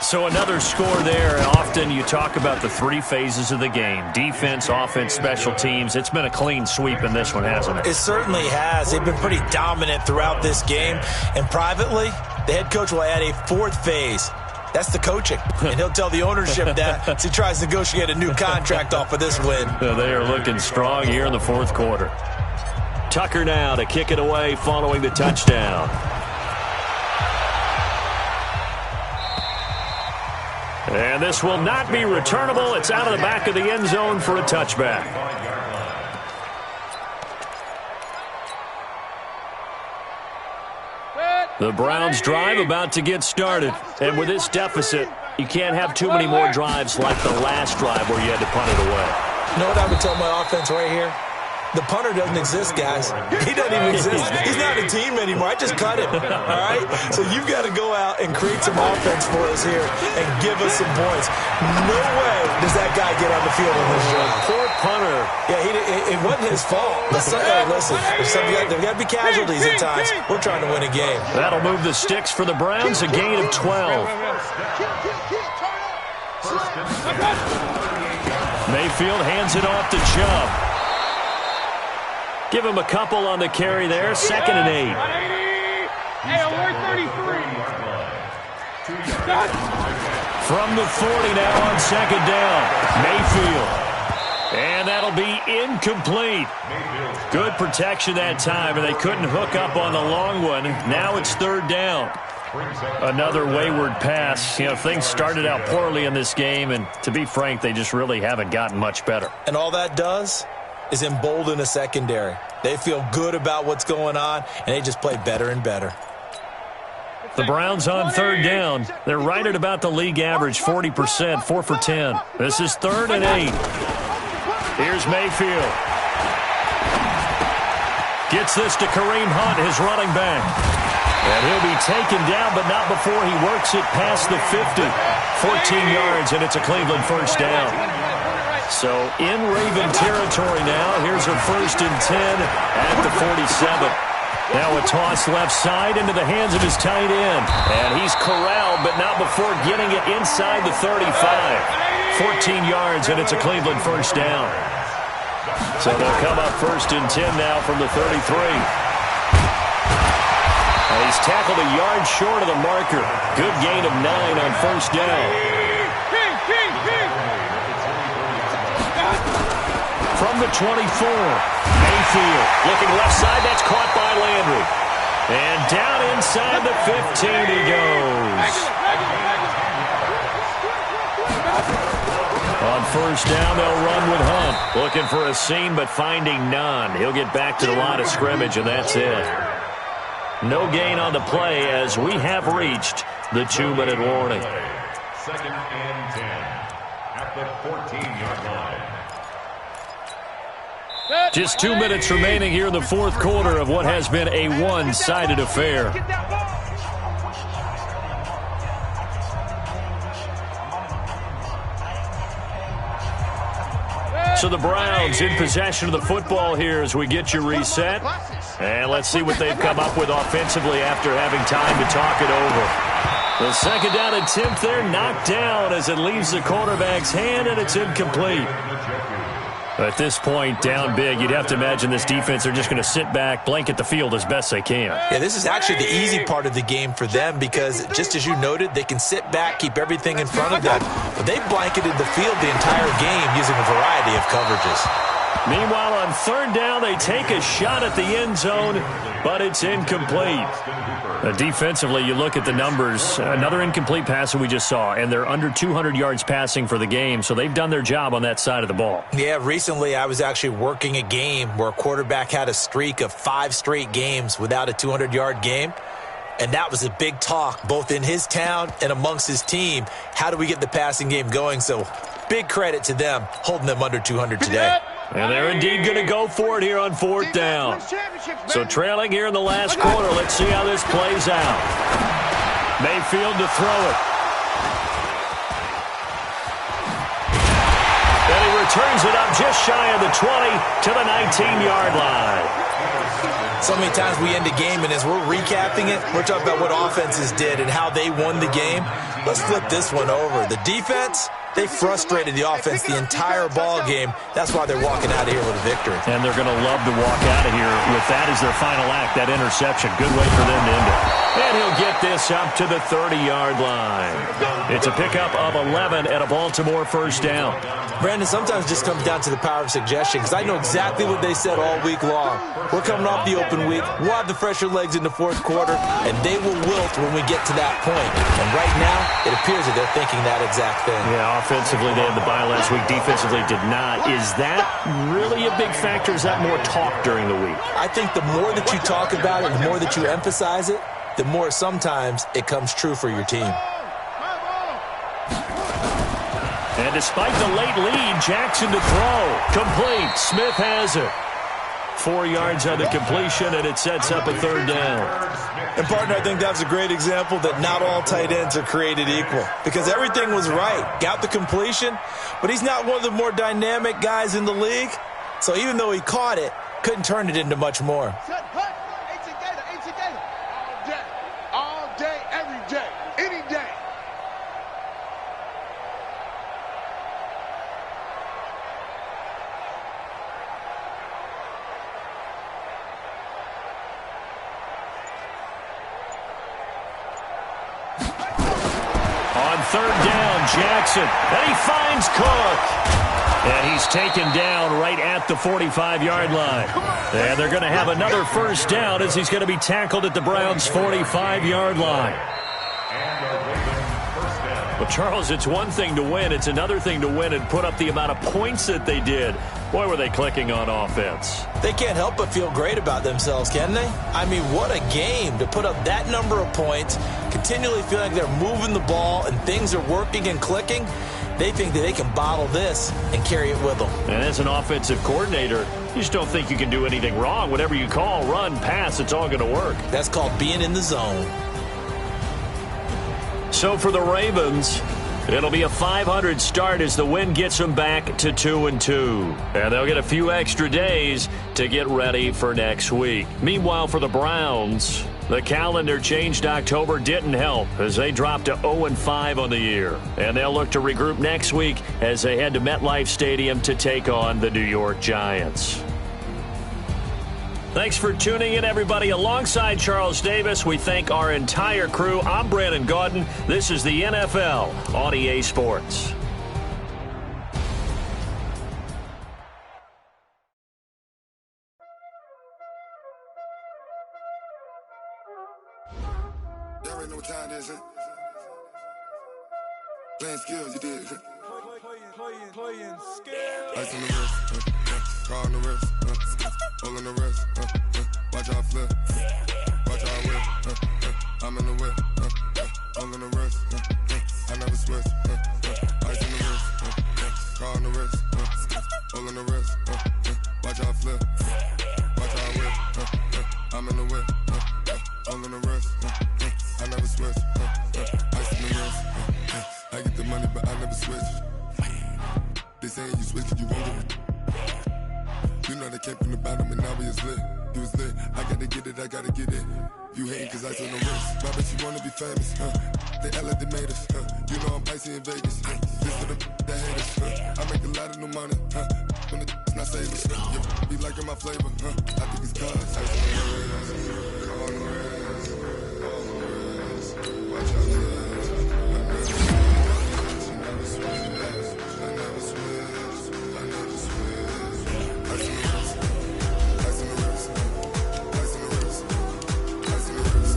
So another score there. Often you talk about the 3 phases of the game. Defense, offense, special teams. It's been a clean sweep in this one, hasn't it? It certainly has. They've been pretty dominant throughout this game. And privately, the head coach will add a 4th phase. That's the coaching. And he'll tell the ownership that as he tries to negotiate a new contract off of this win. They are looking strong here in the 4th quarter. Tucker now to kick it away following the touchdown. And this will not be returnable. It's out of the back of the end zone for a touchback. The Browns drive about to get started. And with this deficit, you can't have too many more drives like the last drive where you had to punt it away. You know what I would tell my offense right here? The punter doesn't exist, guys. He doesn't even exist. He's not a team anymore. I just cut him, all right? So you've got to go out and create some offense for us here and give us some points. No way does that guy get on the field on this drive. Poor punter. Yeah, it wasn't his fault. Hey, listen, there's got to be casualties at times. We're trying to win a game. That'll move the sticks for the Browns, a gain of 12. Mayfield hands it off to Chubb. Give him a couple on the carry there. 2nd and 8. From the 40 now on 2nd down. Mayfield. And that'll be incomplete. Good protection that time, and they couldn't hook up on the long one. Now it's 3rd down. Another wayward pass. You know, things started out poorly in this game, and to be frank, they just really haven't gotten much better. And all that does is embolden a secondary. They feel good about what's going on, and they just play better and better. The Browns on third down. They're right at about the league average, 40%, 4 for 10. This is 3rd and 8. Here's Mayfield. Gets this to Kareem Hunt, his running back. And he'll be taken down, but not before he works it past the 50. 14 yards, and it's a Cleveland first down. So in Raven territory now. Here's a 1st and 10 at the 47. Now a toss left side into the hands of his tight end. And he's corralled, but not before getting it inside the 35. 14 yards, and it's a Cleveland first down. So they'll come up 1st and 10 now from the 33. And he's tackled a yard short of the marker. Good gain of 9 on first down. From the 24, Mayfield looking left side. That's caught by Landry. And down inside the 15 he goes. On first down, they'll run with Hunt. Looking for a seam, but finding none. He'll get back to the line of scrimmage, and that's it. No gain on the play as we have reached the 2-minute warning. 2nd and 10 at the 14-yard line. Just 2 minutes remaining here in the 4th quarter of what has been a one-sided affair. So the Browns in possession of the football here as we get you reset. And let's see what they've come up with offensively after having time to talk it over. The 2nd down attempt there knocked down as it leaves the quarterback's hand, and it's incomplete. At this point, down big, you'd have to imagine this defense are just going to sit back, blanket the field as best they can. Yeah, this is actually the easy part of the game for them because, just as you noted, they can sit back, keep everything in front of them. But they blanketed the field the entire game using a variety of coverages. Meanwhile, on 3rd down, they take a shot at the end zone, but it's incomplete. Defensively, you look at the numbers. Another incomplete pass that we just saw, and they're under 200 yards passing for the game, so they've done their job on that side of the ball. Yeah, recently I was actually working a game where a quarterback had a streak of 5 straight games without a 200-yard game, and that was a big talk both in his town and amongst his team. How do we get the passing game going? So big credit to them holding them under 200 today. And they're indeed going to go for it here on 4th down. So trailing here in the last quarter. Let's see how this plays out. Mayfield to throw it. And he returns it up just shy of the 20 to the 19-yard line. So many times we end a game, and as we're recapping it, we're talking about what offenses did and how they won the game. Let's flip this one over. The defense, they frustrated the offense the entire ball game. That's why they're walking out of here with a victory. And they're going to love to walk out of here with that as their final act, that interception. Good way for them to end it. And he'll get this up to the 30-yard line. It's a pickup of 11 at a Baltimore first down. Brandon, sometimes it just comes down to the power of suggestion because I know exactly what they said all week long. We're coming off the open week. We'll have the fresher legs in the 4th quarter, and they will wilt when we get to that point. And right now, it appears that they're thinking that exact thing. Yeah, offensively, they had the bye last week. Defensively, did not. Is that really a big factor? Is that more talk during the week? I think the more that you talk about it, the more that you emphasize it, the more sometimes it comes true for your team. And despite the late lead, Jackson to throw. Complete. Smith has it. 4 yards on the completion, and it sets up a 3rd down. And, partner, I think that's a great example that not all tight ends are created equal because everything was right. Got the completion, but he's not one of the more dynamic guys in the league. So even though he caught it, couldn't turn it into much more. All day, every day, any day. On 3rd down, Jackson. And he finds Cook. And he's taken down right at the 45-yard line. And they're going to have another first down as he's going to be tackled at the Browns' 45-yard line. Well, Charles, it's one thing to win. It's another thing to win and put up the amount of points that they did. Boy, were they clicking on offense. They can't help but feel great about themselves, can they? I mean, what a game to put up that number of points, continually feeling like they're moving the ball and things are working and clicking. They think that they can bottle this and carry it with them. And as an offensive coordinator, you just don't think you can do anything wrong. Whatever you call, run, pass, it's all going to work. That's called being in the zone. So for the Ravens, it'll be a 500 start as the win gets them back to 2-2. And they'll get a few extra days to get ready for next week. Meanwhile, for the Browns, the calendar changed October didn't help as they dropped to 0-5 on the year. And they'll look to regroup next week as they head to MetLife Stadium to take on the New York Giants. Thanks for tuning in, everybody. Alongside Charles Davis, we thank our entire crew. I'm Brandon Gaudin. This is the NFL on EA Sports. Y'all already know what time it is, huh? Playing skills, you did. Playing skills. Ice on the wrist, car on the wrist, hole on the wrist, watch how I flip, watch how I whip, I'm in the whip, hole on the wrist, I never switch, ice on the wrist, car on the wrist, hole on the wrist, watch how I flip, watch how I whip, I'm in the whip, hole on the wrist, I never switch, ice on the wrist, I get the money but I never switch. They saying you switch and you won't get it. You know they came from the bottom and now we is lit. You was lit, I gotta get it, I gotta get it. You hating cause ice on the wrist. Why bet you wanna be famous, They act like they made us, You know I'm icy in Vegas, This for the that hate us, I make a lot of new money, When it's not savers, Be liking my flavor, I think it's cause ice on the wrist, on the wrist, on the wrist. Watch out, I never switch, I never switch, I never switch. Ice on the wrist, ice on the wrist, ice on the wrist, ice on the wrist, ice on the wrist.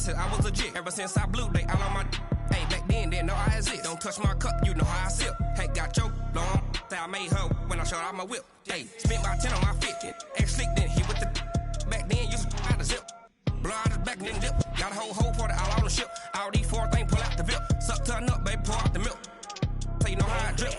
I was legit. Ever since I blew, they all on my. Hey, back then, didn't know I exist. Don't touch my cup, you know how I sip. Hey, got your long. Say I made her when I showed out my whip. Hey, spent about 10 on my 50. Ex-slick, then hit with the. Back then, used to out the zip. Blow out his back, then dip. Got a whole party all on the ship. All these four things pull out the VIP. Suck, turn up, baby, pour out the milk. So you know how I drip.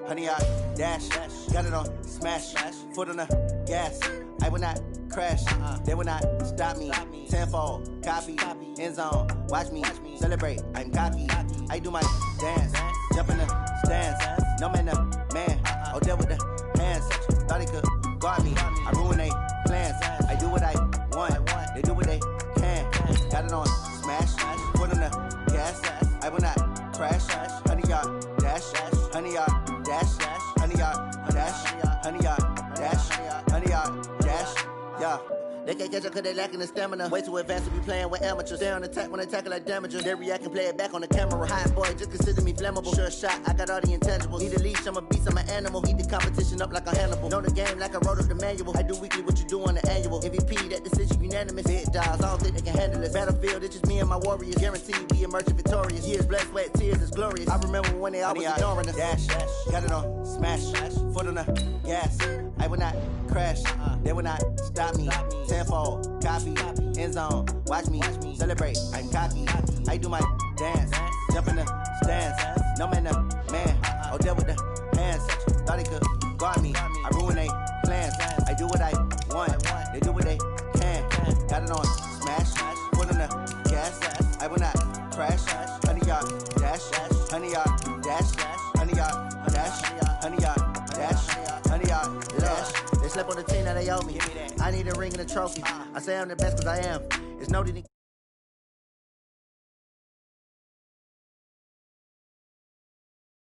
Honey, I dash, got it on smash, foot on the gas. I will not crash, they will not stop me. Tenfold, copy, end zone, watch me celebrate. I'm cocky, I do my dance, jump in the stands. No man, the man, oh, deal with the hands. Thought he could guard me, I ruin they plans. I do what I want, they do what they can. Got it on smash, foot on the gas. I will not crash, honey, y'all dash, honey, y'all dash, honey, y'all dash, honey, y'all dash, honey, y'all dash, yeah. They can't catch up cause they lacking the stamina. Way too advanced to be playing with amateurs. Stay on attack when they tackle like damagers. They react and play it back on the camera. Hot boy, just consider me flammable. Sure shot, I got all the intangibles. Need a leash, I'm a beast, I'm an animal. Heat the competition up like a Hannibal. Know the game like I wrote up the manual. I do weekly what you do on the annual. MVP, that decision unanimous. Big dogs, I don't think they can handle it. Battlefield, it's just me and my warriors. Guaranteed we emerging victorious. Years, blood, sweat, tears, it's glorious. I remember when they always ignoring us. Dash, got it on, smash, foot on the gas. I will not crash, they will not stop me. Tenfold, copy, end zone, watch me celebrate. I'm cocky, I do my dance, jump in the stands. No man, man, oh there with the hands. Thought he could guard me, I ruin they plans. I do what I want, they do what they can. Got it on, smash, foot on the gas. I will not crash, 100-yard dash, 100-yard dash, 100-yard dash, 100-yard dash, 100-yard dash. They slept on the team that they owe me. I need a ring and a trophy. I say I'm the best cause I am. It's noted.